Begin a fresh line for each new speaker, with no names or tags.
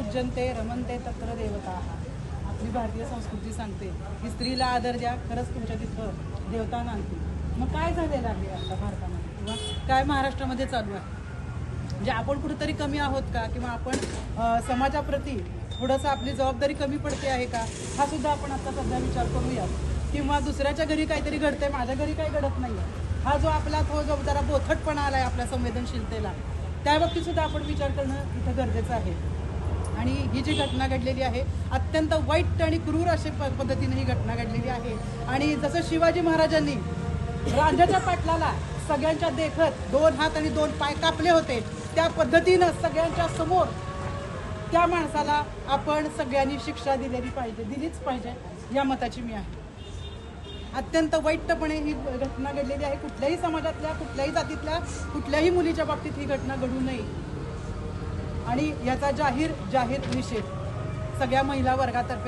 पूज्यन्ते रमन्ते तत्र देवताः. आपली भारतीय संस्कृती सांगते की स्त्रीला आदर द्या, खरंच तुमच्या तिथं देवता नांदतील. मग काय झालेलं आहे आता भारतामध्ये किंवा काय महाराष्ट्रामध्ये चालू आहे? म्हणजे आपण कुठेतरी कमी आहोत का, किंवा आपण समाजाप्रती थोडंसं आपली जबाबदारी कमी पडते आहे का, हा सुद्धा आपण आता सध्या विचार करूया. किंवा दुसऱ्याच्या घरी काहीतरी घडते, माझ्या घरी काही घडत नाही आहे, हा जो आपला तो जो जरा बोथटपणा आला आहे आपल्या संवेदनशीलतेला, त्या बाबतीत सुद्धा आपण विचार करणं इथं गरजेचं आहे. आणि ही जी घटना घडलेली आहे अत्यंत वाईट आणि क्रूर अशा पद्धतीने ही घटना घडलेली आहे. आणि जसं शिवाजी महाराजांनी राजाच्या पाटलाला सगळ्यांच्या देखत 2 हात आणि 2 पाय कापले होते, त्या पद्धतीनं सगळ्यांच्या समोर त्या माणसाला आपण सगळ्यांनी शिक्षा दिलीच पाहिजे या मताची मी आहे. अत्यंत वाईटपणे ही घटना घडलेली आहे. कुठल्याही समाजातल्या, कुठल्याही जातीतल्या, कुठल्याही मुलीच्या बाबतीत ही घटना घडू नये आणि याचा जाहीर निषेध सगळ्या महिला वर्गातर्फे